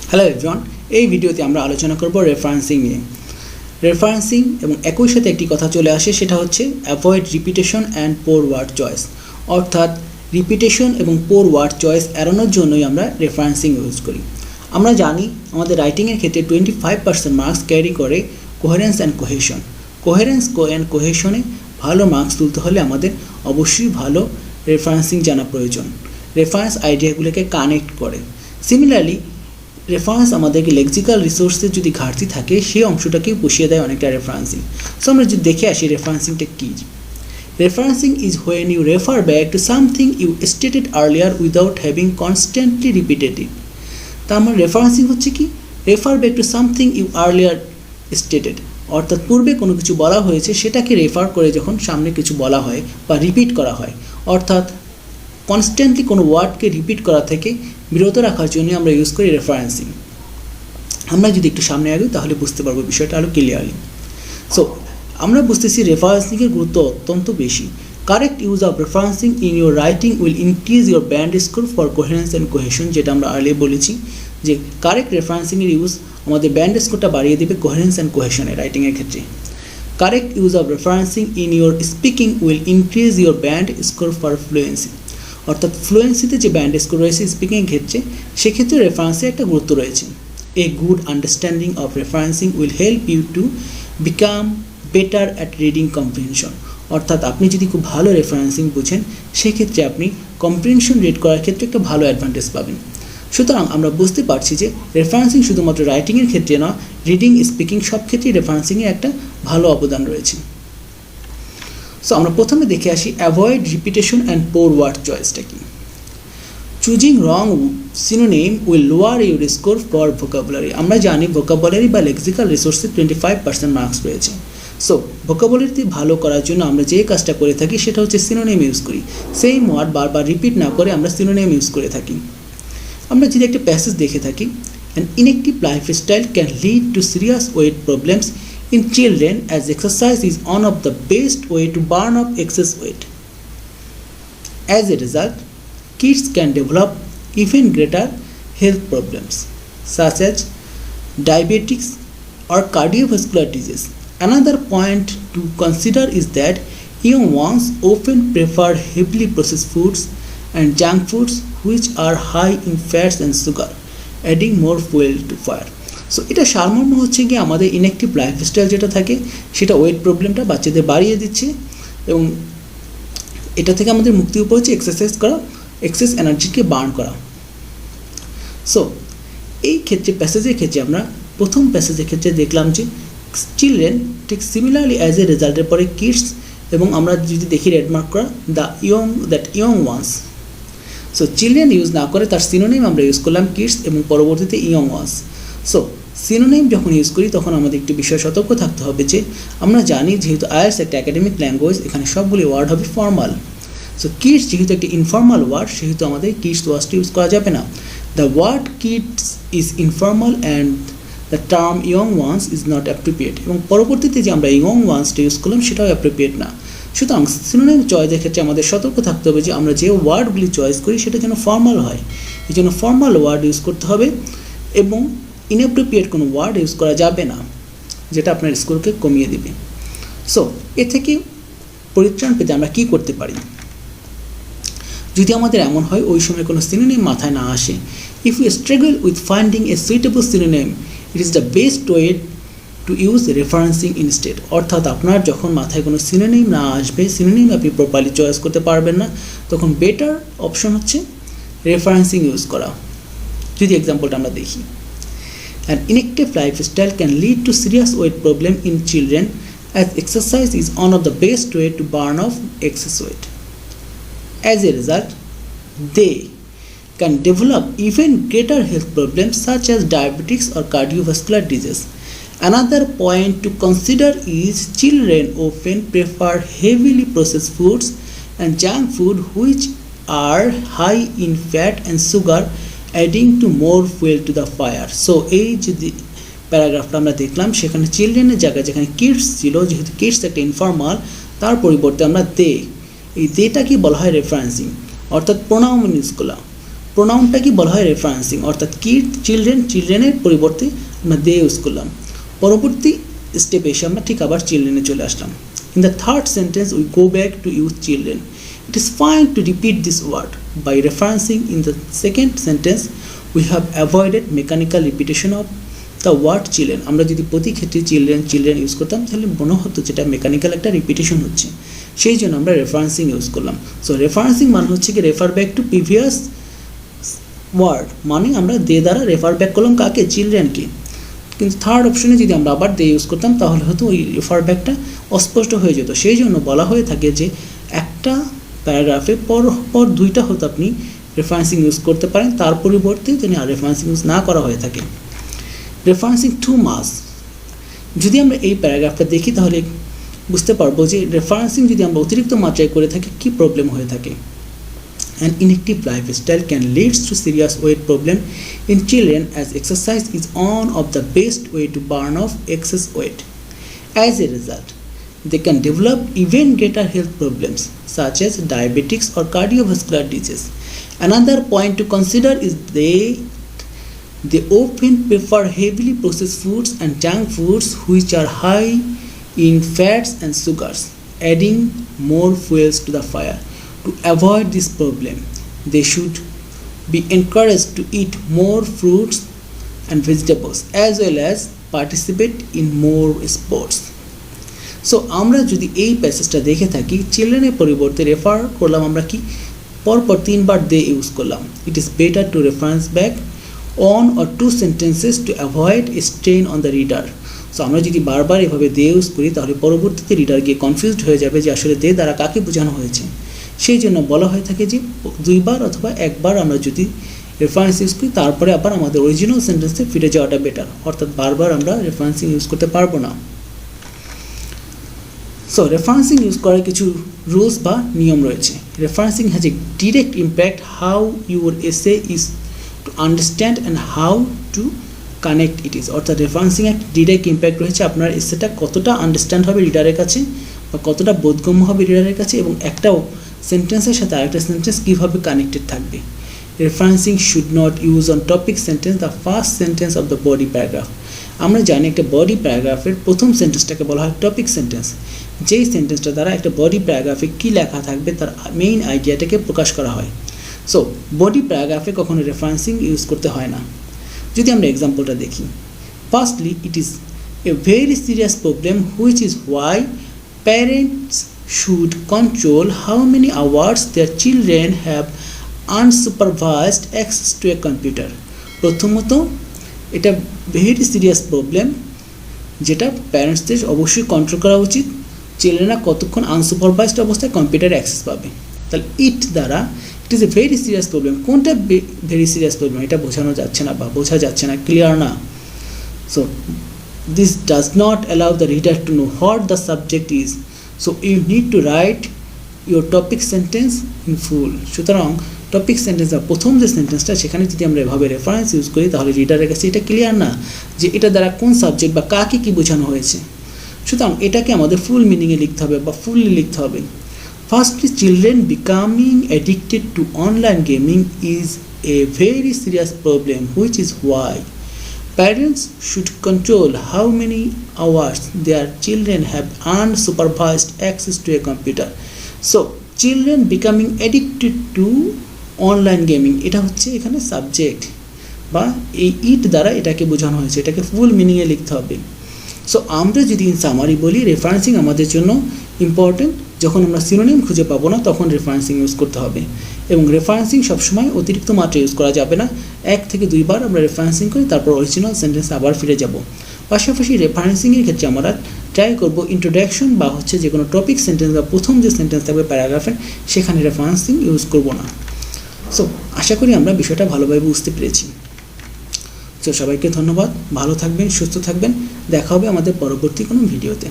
Hello everyone, এই ভিডিওতে আমরা আলোচনা করব রেফারেন্সিং নিয়ে। রেফারেন্সিং এবং একই সাথে একটি কথা চলে আসে, সেটা হচ্ছে avoid repetition and poor word choice. অর্থাৎ রিপিটেশন এবং পোর ওয়ার্ড চয়েস এড়ানোর জন্যই আমরা রেফারেন্সিং ইউজ করি। আমরা জানি আমাদের রাইটিংয়ের ক্ষেত্রে 25% মার্কস ক্যারি করে coherence and cohesion. Coherence and কোহেশনে ভালো মার্কস তুলতে হলে আমাদের অবশ্যই ভালো রেফারেন্সিং জানা প্রয়োজন। রেফারেন্স আইডিয়াগুলোকে কানেক্ট করে। সিমিলারলি রেফারেন্স আমাদেরকে লেক্সিক্যাল রিসোর্সের যদি ঘাটতি থাকে সেই অংশটাকেই পুষিয়ে দেয় অনেকটা রেফারেন্সিং। সো আমরা যদি দেখে আসি রেফারেন্সিংটা কী। Referencing is when you refer back to something you stated earlier without having constantly repeated it. তা আমার রেফারেন্সিং হচ্ছে কি, refer back to something you earlier stated, অর্থাৎ পূর্বে কোনো কিছু বলা হয়েছে সেটাকে রেফার করে যখন সামনে কিছু বলা হয় বা রিপিট করা হয়, অর্থাৎ কনস্ট্যান্টলি কোনো ওয়ার্ডকে রিপিট করা থেকে বিরত রাখার জন্য আমরা ইউজ করি রেফারেন্সিং। আমরা যদি একটু সামনে আগে তাহলে বুঝতে পারবো বিষয়টা আরও ক্লিয়ারলি। সো আমরা বুঝতেছি রেফারেন্সিংয়ের গুরুত্ব অত্যন্ত বেশি। Correct use of referencing in your writing will increase your band score for coherence and cohesion, যেটা আমরা আর্লি বলেছি যে কারেক্ট রেফারেন্সিংয়ের ইউজ আমাদের ব্যান্ড স্কোরটা বাড়িয়ে দেবে কোহেরেন্স অ্যান্ড কোহেশনের রাইটিংয়ের ক্ষেত্রে। Correct use of referencing in your speaking will increase your band score for fluency, অর্থাৎ ফ্লুয়েন্সিতে যে ব্যান্ড স্কোর রয়েছে স্পিকিংয়ের ক্ষেত্রে, সেক্ষেত্রে রেফারেন্সের একটা গুরুত্ব রয়েছে। A good understanding of referencing will help you to become better at reading comprehension, অর্থাৎ আপনি যদি খুব ভালো রেফারেন্সিং বুঝেন সেক্ষেত্রে আপনি কম্প্রিহেনশন রিড করার ক্ষেত্রে একটা ভালো অ্যাডভান্টেজ পাবেন। সুতরাং আমরা বুঝতে পারছি যে রেফারেন্সিং শুধুমাত্র রাইটিংয়ের ক্ষেত্রে না, রিডিং, স্পিকিং সব ক্ষেত্রেই রেফারেন্সিংয়ে একটা ভালো অবদান রয়েছে। সো আমরা প্রথমে দেখে আসি avoid repetition and poor word চয়েসটা কি। Choosing wrong synonym will lower your score for vocabulary. আমরা জানি ভোকাবুলারি বা লেক্সিক্যাল রিসোর্সে 25% মার্কস রয়েছে। সো ভোকাবুলারিতে ভালো করার জন্য আমরা যে কাজটা করে থাকি সেটা হচ্ছে সিনোনিম ইউজ করি। সেম ওয়ার্ড বারবার রিপিট না করে আমরা সিনোনিম ইউজ করে থাকি। আমরা যদি একটা প্যাসেজ দেখে থাকি, an inactive lifestyle can lead to serious weight problems in children as exercise is one of the best way to burn off excess weight. As a result, kids can develop even greater health problems such as diabetes or cardiovascular disease. Another point to consider is that young ones often prefer heavily processed foods and junk foods which are high in fats and sugar, adding more fuel to fire. So এটা সারমর্ম হচ্ছে কি, আমাদের inactive lifestyle যেটা থাকে সেটা wait প্রবলেমটা বাচ্চাদের বাড়িয়ে দিচ্ছে এবং এটা থেকে আমাদের মুক্তি উপায় হচ্ছে এক্সারসাইজ করা, এক্সেস এনার্জিকে বার্ন করা। সো এই ক্ষেত্রে প্যাসেজের ক্ষেত্রে আমরা প্রথম প্যাসেজের ক্ষেত্রে দেখলাম যে চিলড্রেন, ঠিক সিমিলারলি অ্যাজ এ রেজাল্টের পরে কিডস, এবং আমরা যদি দেখি রেডমার্ক করা that young ones. So children use না করে তার সিনোনিম আমরা ইউজ করলাম কিডস এবং পরবর্তীতে ইয়ং ওয়ান্স। সো সিনোনিম যখন ইউজ করি তখন আমাদের একটি বিষয় সতর্ক থাকতে হবে যে আমরা জানি যেহেতু আইএলটিএস একটা একাডেমিক ল্যাঙ্গুয়েজ, এখানে সবগুলি ওয়ার্ড হবে ফর্মাল। সো কিডস যেহেতু একটি ইনফর্মাল ওয়ার্ড, সেহেতু আমাদের কিডস ওয়ার্ডটি ইউজ করা যাবে না। The word kids is informal and the term young ones is not appropriate, এবং পরবর্তীতে যে আমরা ইয়ং ওয়ান্সটা ইউজ করলাম সেটাও অ্যাপ্রোপ্রিয়েট না। সুতরাং সিনোনিম চয়েসের ক্ষেত্রে আমাদের সতর্ক থাকতে হবে যে আমরা যে ওয়ার্ডগুলি চয়েস করি সেটা যেন ফর্মাল হয়, এই জন্য ফর্মাল ওয়ার্ড ইউজ করতে হবে এবং ইনঅ্যাপ্রোপ্রিয়েট কোনো ওয়ার্ড ইউজ করা যাবে না, যেটা আপনার স্কোরকে কমিয়ে দেবে। সো এ থেকে পরিত্রাণ পেতে আমরা কী করতে পারি? যদি আমাদের এমন হয় ওই সময় কোনো সিনোনিম মাথায় না আসে, if you struggle with finding a suitable synonym, it is the best way to use referencing instead. অর্থাৎ আপনার যখন মাথায় কোনো সিনোনিম না আসবে, সিনোনিম আপনি প্রপারলি চয়েস করতে পারবেন না, তখন বেটার অপশন হচ্ছে রেফারেন্সিং ইউজ করা। যদি এক্সাম্পলটা আমরা দেখি, an inactive lifestyle can lead to serious weight problem in children as exercise is one of the best way to burn off excess weight. As a result, they can develop even greater health problems such as diabetes or cardiovascular disease. Another point to consider is children often prefer heavily processed foods and junk food which are high in fat and sugar, adding two more fuel to the fire. So এই যে প্যারাগ্রাফটা আমরা দেখলাম সেখানে চিলড্রেনের জায়গায় যেখানে kids ছিল, যেহেতু kids একটা ইনফর্মাল, তার পরিবর্তে আমরা দে, এই দেটাকে বলা হয় রেফারেন্সিং, অর্থাৎ প্রোনাউন ইউজ করা। প্রোনাউনটা কি বলা হয় রেফারেন্সিং, অর্থাৎ কিড চিলড্রেন, চিলড্রেনের পরিবর্তে আমরা দে ইউজ করলাম। পরবর্তী স্টেপে এসে আমরা ঠিক আবার চিলড্রেনে চলে আসলাম। In the third sentence we go back to use children. It is fine to repeat this word. By referencing in the second sentence, we have avoided mechanical repetition of the word children. আমরা যদি প্রতি ক্ষেত্রে children children use করতাম তাহলে মনে হতো যেটা mechanical একটা রিপিটেশন হচ্ছে, সেই জন্য আমরা রেফারেন্সিং ইউজ করলাম। সো রেফারেন্সিং মানে হচ্ছে কি refer back to previous word, মানে আমরা দে দ্বারা রেফার ব্যাক করলাম কাকে, চিলড্রেনকে। কিন্তু থার্ড অপশনে যদি আমরা আবার দে ইউজ করতাম তাহলে হয়তো ওই রেফার ব্যাকটা অস্পষ্ট হয়ে যেত। সেই জন্য বলা হয়ে থাকে যে একটা প্যারাগ্রাফে পর দুইটা হয়তো আপনি রেফারেন্সিং ইউজ করতে পারেন, তার পরিবর্তে যদি আর রেফারেন্সিং ইউজ না করা হয়ে থাকে। রেফারেন্সিং টু মাস, যদি আমরা এই প্যারাগ্রাফটা দেখি তাহলে বুঝতে পারবো যে রেফারেন্সিং যদি আমরা অতিরিক্ত মাত্রায় করে থাকি কী প্রবলেম হয়ে থাকে। An inactive lifestyle can lead to serious weight problem in children, as exercise is one of the best way to burn off excess weight. As a result, they can develop even greater health problems such as diabetics or cardiovascular disease. Another point to consider is they often prefer heavily processed foods and junk foods which are high in fats and sugars, adding more fuels to the fire. To avoid this problem, they should be encouraged to eat more fruits and vegetables as well as participate in more sports. So আমরা যদি এই প্যাসেজটা দেখে থাকি, চিলড্রেনের পরিবর্তে refer করলাম আমরা কি পরপর 3 বার দে ইউজ করলাম। It is better to reference back on or to sentences to avoid strain on the reader. So আমরা যদি বারবার এভাবে দে ইউজ করি তাহলে পরবর্তীতে রিডার গিয়ে কনফিউজড হয়ে যাবে যে আসলে দে দ্বারা কাকে বোঝানো হয়েছে। সেই জন্য বলা হয়ে থাকে যে 2 বার অথবা 1 বার আমরা যদি রেফারেন্স ইউজ করি তারপরে আবার আমাদের অরিজিনাল সেন্টেন্সে ফিরে যাওয়াটা বেটার, অর্থাৎ বারবার আমরা রেফারেন্সিং ইউজ করতে পারবো না। সো রেফারেন্সিং ইউজ করার কিছু রুলস বা নিয়ম রয়েছে। Referencing has a direct impact how your essay is to understand and how to connect it is, অর্থাৎ রেফারেন্সিং একটা ডিরেক্ট ইম্প্যাক্ট রয়েছে আপনার এসেটা কতটা আন্ডারস্ট্যান্ড হবে রিডারের কাছে বা কতটা বোধগম্য হবে রিডারের কাছে, এবং একটাও সেন্টেন্সের সাথে আরেকটা সেন্টেন্স কীভাবে কানেক্টেড থাকবে। Referencing should not use on topic sentence the first sentence of the body paragraph. আমরা জানি একটা বডি প্যারাগ্রাফের প্রথম সেন্টেন্সটাকে বলা হয় টপিক সেন্টেন্স, যেই সেন্টেন্সটা দ্বারা একটা বডি প্যারাগ্রাফে কী লেখা থাকবে তার মেইন আইডিয়াটাকে প্রকাশ করা হয়। সো বডি প্যারাগ্রাফে কখনো রেফারেন্সিং ইউজ করতে হয় না। যদি আমরা এক্সাম্পলটা দেখি, firstly it is a very serious problem which is Y parents should control how many hours their children have unsupervised access to a computer. প্রথমত এটা ভেরি সিরিয়াস প্রবলেম যেটা প্যারেন্টসদের অবশ্যই কন্ট্রোল করা উচিত, চিলড্রেনরা কতক্ষণ আনসুপারভাইজড অবস্থায় কম্পিউটারে অ্যাক্সেস পাবে। তাহলে ইট দ্বারা it is a very serious problem. কোনটা ভেরি সিরিয়াস প্রবলেম এটা বোঝানো যাচ্ছে না বা বোঝা যাচ্ছে না, ক্লিয়ার না। So this does not allow the reader to know what the subject is. So you need to write your topic sentence in full. সুতরাং টপিক সেন্টেন্স বা প্রথম যে সেন্টেন্সটা সেখানে যদি আমরা এভাবে রেফারেন্স ইউজ করি তাহলে রিডারের কাছে এটা ক্লিয়ার না যে এটা দ্বারা কোন সাবজেক্ট বা কাকে কী বোঝানো হয়েছে। সুতরাং এটাকে আমাদের ফুল মিনিংয়ে লিখতে হবে বা ফুললি লিখতে হবে। Firstly, children becoming addicted to online gaming is a very serious problem which is Y parents should control how many hours their children have unsupervised access to a computer. So children becoming addicted to online gaming এটা হচ্ছে এখানে subject বা এই ইট দ্বারা এটাকে বোঝানো হয়েছে, এটাকে ফুল মিনিংয়ে লিখতে হবে। সো আমরা যদি ইন সামারি বলি রেফারেন্সিং আমাদের জন্য ইম্পর্টেন্ট, যখন আমরা সিনোনিম খুঁজে পাবো না তখন রেফারেন্সিং ইউজ করতে হবে, এবং রেফারেন্সিং সবসময় অতিরিক্ত মাত্রায় ইউজ করা যাবে না। 1 থেকে 2 বার আমরা রেফারেন্সিং করি তারপর অরিজিনাল সেন্টেন্সে আবার ফিরে যাব। পাশাপাশি রেফারেন্সিংয়ের ক্ষেত্রে আমরা ট্রাই করব ইন্ট্রোডাকশন বা হচ্ছে যে কোনো টপিক সেন্টেন্স বা প্রথম যে সেন্টেন্স থাকবে প্যারাগ্রাফের সেখানে রেফারেন্সিং ইউজ করব না। সো আশা করি আমরা বিষয়টা ভালোভাবে বুঝতে পেরেছি। সো সবাইকে ধন্যবাদ, ভালো থাকবেন, সুস্থ থাকবেন, দেখা হবে আমাদের পরবর্তী কোনো ভিডিওতে।